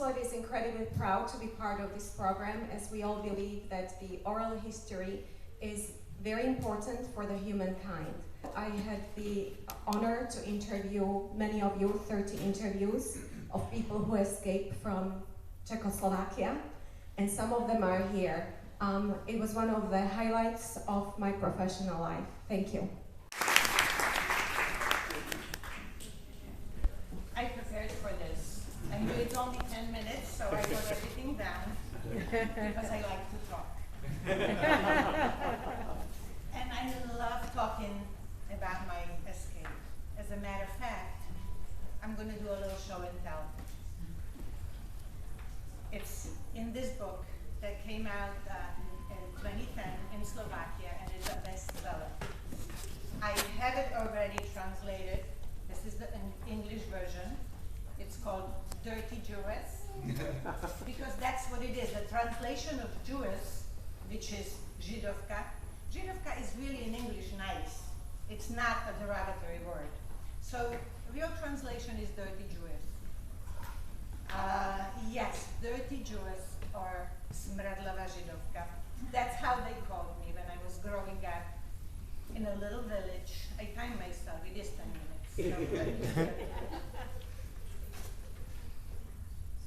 Konsulate is incredibly proud to be part of this program, as we all believe that the oral history is very important for the humankind. I had the honor to interview many of you, 30 interviews of people who escaped from Czechoslovakia, and some of them are here. It was one of the highlights of my professional life. Thank you. I prepared for this. I knew it's only 10 minutes, so I wrote everything down because I like to talk. And I love talking about my escape. As a matter of fact, I'm going to do a little show and tell. It's in this book that came out in 2010 in Slovakia, and it's a bestseller. I have it already translated. This is the English version. It's called Dirty Jewess, because that's what it is. The translation of Jewess, which is Židovka. Židovka is really in English nice. It's not a derogatory word. So real translation is Dirty Jewess. Yes, Dirty Jewess or Smradlava Židovka. That's how they called me when I was growing up in a little village. I timed myself, it is 10 minutes. So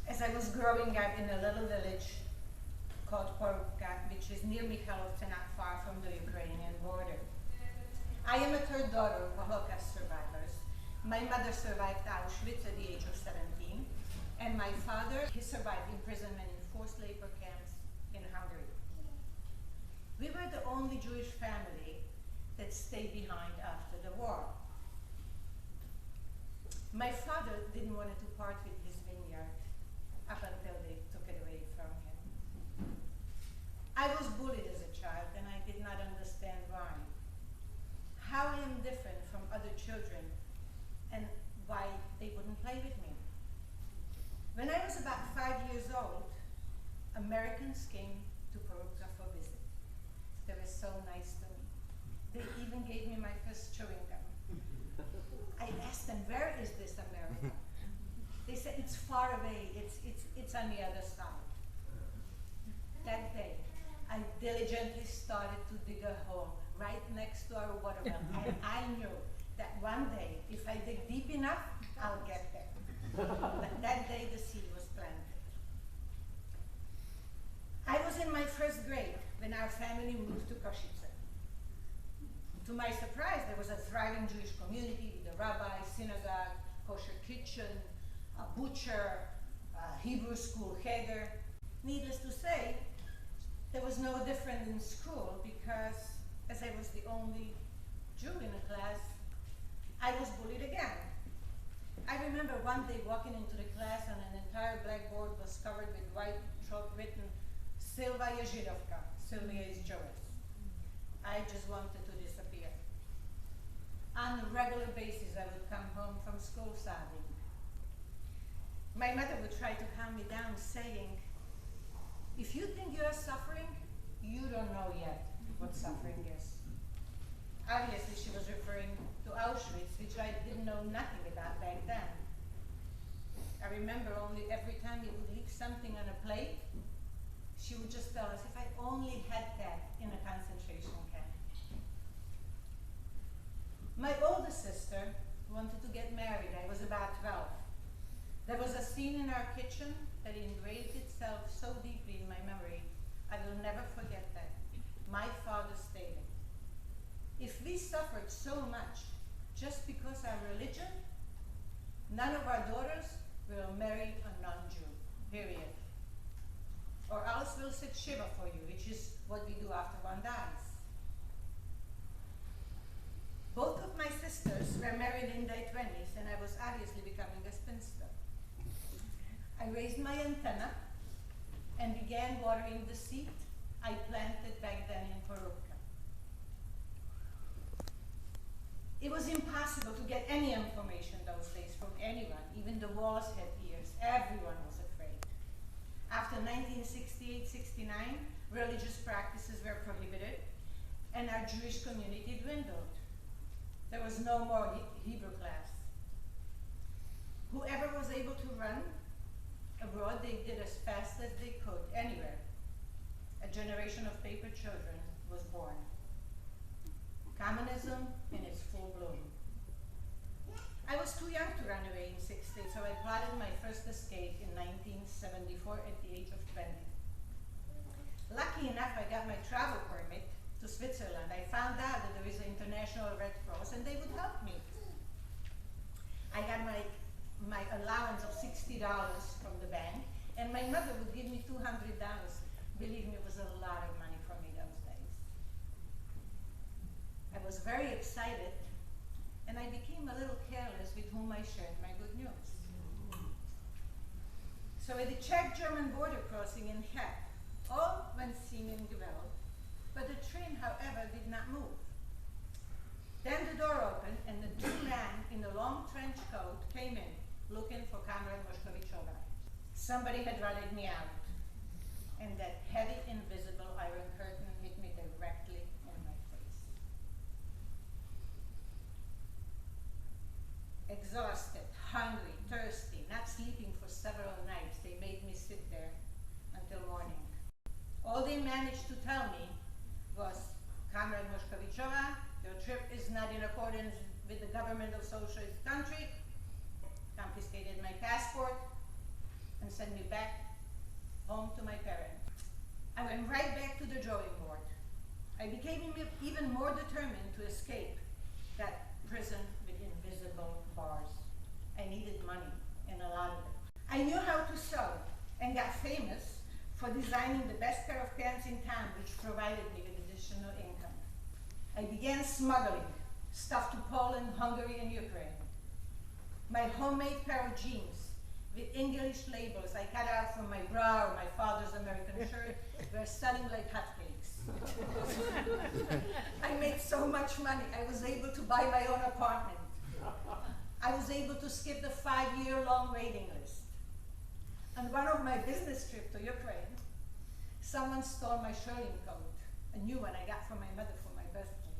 as I was growing up in a little village called Porubka, which is near Michalovce, not far from the Ukrainian border. I am a third daughter of Holocaust survivors. My mother survived Auschwitz at the age of 17, and my father, he survived imprisonment in forced labor camps in Hungary. We were the only Jewish family that stayed behind after the war. My father didn't want to part with his vineyard up until they took it away from him. I was bullied as a child, and I did not understand why. How I am different from other children, and why they wouldn't play with me. When I was about 5 years old, Americans came to Porubka for a visit. They were so nice to me. They even gave me my first chewing gum. I asked them, where is this America? They said, it's far away, it's on the other side. That day, I diligently started to dig a hole right next to our water well, and I knew that one day, if I dig deep enough, I'll get there. But that day, the seed was planted. I was in my first grade when our family moved to Košice. To my surprise, there was a thriving Jewish community with a rabbi, synagogue, kosher kitchen, a butcher, a Hebrew school cheder. Needless to say, there was no different in school because, as I was the only Jew in the class, I was bullied again. I remember one day walking into the class and an entire blackboard was covered with white chalk written, Silvia Židovka, Sylvia is Jewess. I just wanted to disappear. On a regular basis, I would come home from school sobbing. My mother would try to calm me down, saying, if you think you are suffering, you don't know yet what suffering is. Obviously, she was referring to Auschwitz, which I didn't know nothing about back then. I remember only every time we would leave something on a plate, she would just tell us, if I only had that in a concentration camp. My older sister wanted to get married. I was about 12. There was a scene in our kitchen that engraved itself so deeply in my memory, I will never forget that. My father stated, if we suffered so much just because our religion, none of our daughters will marry a non-Jew, period. Or else we'll sit Shiva for you, which is what we do after one dies. Both of my sisters were married in their 20s, and I was obviously becoming a spinster. I raised my antenna and began watering the seed I planted back then in Porubka. It was impossible to get any information those days from anyone. Even the walls had ears. Everyone was afraid. After 1968-69, religious practices were prohibited, and our Jewish community dwindled. There was no more Hebrew class. Whoever was able to run abroad, they as fast as they could anywhere, a generation of paper children was born. Communism in its full bloom. I was too young to run away in 60, so I plotted my first escape in 1974 at the age of 20. Lucky enough, I got my travel permit to Switzerland. I found out that there is an International Red Cross and they would help me. I got my allowance of $60 from the bank, and my mother would give me $200. Believe me, it was a lot of money for me those days. I was very excited, and I became a little careless with whom I shared my good news. So at the Czech-German border crossing in Hep, all went seeming well, but the train, however, did not move. Then the door opened, and the two men in the long trench coat came in, looking for Comrade Moshkovichova. Somebody had rallied me out, and that heavy, invisible iron curtain hit me directly in my face. Exhausted, hungry, thirsty, not sleeping for several nights, they made me sit there until morning. All they managed to tell me was, Comrade Moshkovichova, your trip is not in accordance with the government of socialist country, confiscated my passport, and sent me back home to my parents. I went right back to the drawing board. I became even more determined to escape that prison with invisible bars. I needed money, and a lot of it. I knew how to sew, and got famous for designing the best pair of pants in town, which provided me with additional income. I began smuggling stuff to Poland, Hungary, and Ukraine. My homemade pair of jeans with English labels I cut out from my bra or my father's American shirt were selling like hotcakes. I made so much money, I was able to buy my own apartment. I was able to skip the 5-year-long waiting list. On one of my business trips to Ukraine, someone stole my shirting coat, a new one I got from my mother for my birthday.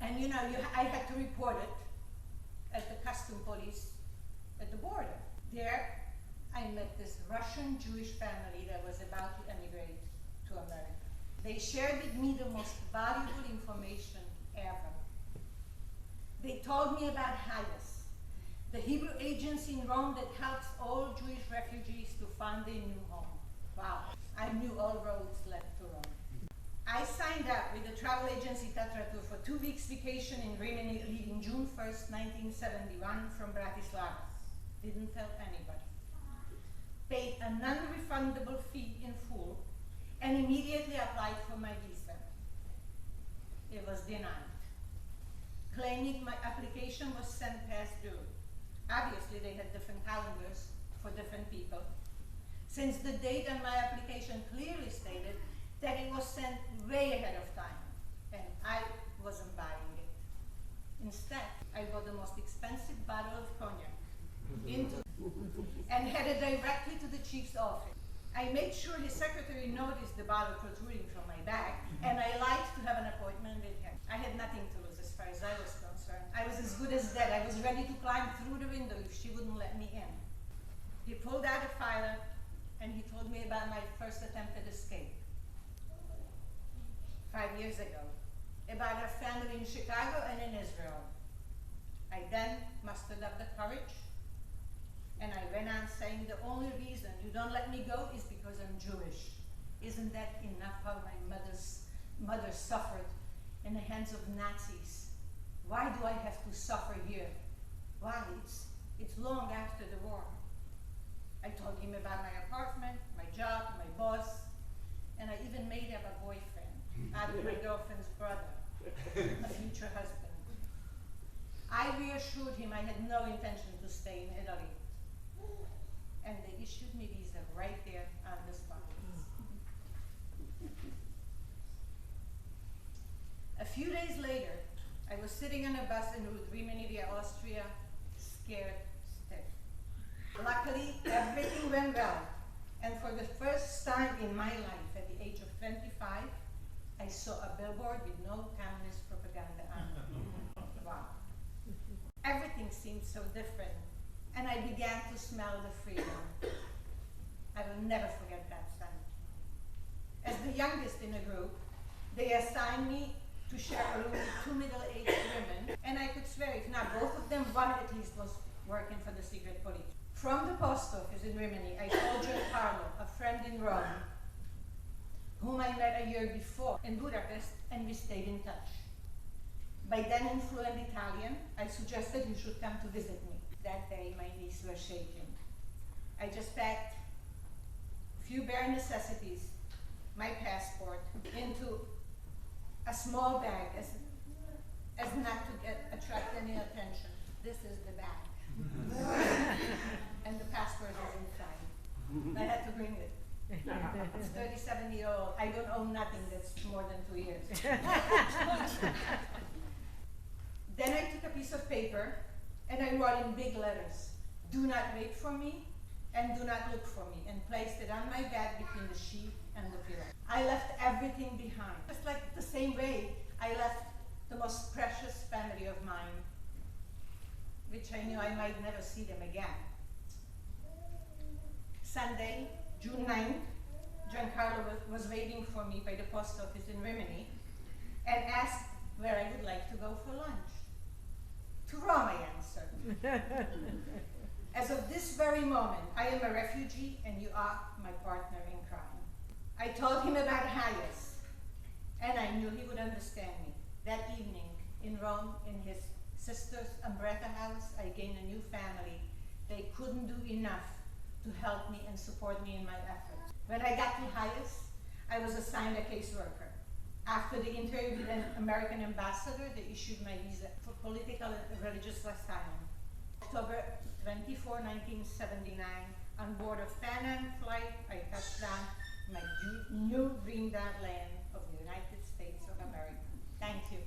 And you know, I had to report it at the custom police at the border. There, I met this Russian Jewish family that was about to emigrate to America. They shared with me the most valuable information ever. They told me about Hayas, the Hebrew agency in Rome that helps all Jewish refugees to find their new home. Wow, I knew all roads led to Rome. I signed up with the travel agency Tatra Tour for 2 weeks vacation in Rimini, leaving June 1st, 1971 from Bratislava. Didn't tell anybody. Paid a non-refundable fee in full and immediately applied for my visa. It was denied, claiming my application was sent past due. Obviously, they had different calendars for different people, since the date on my application clearly stated that it was sent way ahead of time, and I wasn't buying it. Instead, I bought the most expensive bottle of cognac and headed directly to the chief's office. I made sure his secretary noticed the bottle protruding from my bag, and I lied to have an appointment with him. I had nothing to lose as far as I was concerned. I was as good as dead. I was ready to climb through the window if she wouldn't let me in. He pulled out a filer, and he told me about my first attempt at escape. 5 years ago, about our family in Chicago and in Israel. I then mustered up the courage, and I went on saying the only reason you don't let me go is because I'm Jewish. Isn't that enough how my mother suffered in the hands of Nazis? Why do I have to suffer here? Why? It's long after the war. I told him about my apartment, my job, my boss, and I even made up a boyfriend out of my girlfriend's brother, a future husband. I reassured him I had no intention to stay in Italy. And they issued me visa right there on the spot. A few days later, I was sitting on a bus en route Rimini via Austria, scared stiff. Luckily, everything went well. And for the first time in my life, at the age of 25, I saw a billboard with no communist propaganda on it. Wow. Everything seemed so different, and I began to smell the freedom. I will never forget that Sunday. As the youngest in the group, they assigned me to share a room with two middle-aged women, and I could swear if not both of them, one at least was working for the secret police. From the post office in Rimini, I called Giancarlo, a friend in Rome, whom I met a year before in Budapest, and we stayed in touch. By then in fluent Italian, I suggested he should come to visit me. That day, my knees were shaking. I just packed a few bare necessities, my passport, into a small bag as not to attract any attention. This is the bag. And the passport is inside. I had to bring it. It's 37-year-old. I don't own nothing that's more than 2 years. Then I took a piece of paper and I wrote in big letters, "Do not wait for me and do not look for me," and placed it on my bed between the sheet and the pillow. I left everything behind. Just like the same way I left the most precious family of mine, which I knew I might never see them again. Sunday, June 9th, Giancarlo was waiting for me by the post office in Rimini and asked where I would like to go for lunch. To Rome, I answered. As of this very moment, I am a refugee and you are my partner in crime. I told him about Hayes, and I knew he would understand me. That evening in Rome, in his sister's umbrella house, I gained a new family. They couldn't do enough to help me and support me in my efforts. When I got to Hayes, I was assigned a caseworker. After the interview with an American ambassador, they issued my visa for political and religious asylum. October 24, 1979, on board a Pan Am flight, I touched down my new dreamed out land of the United States of America. Thank you.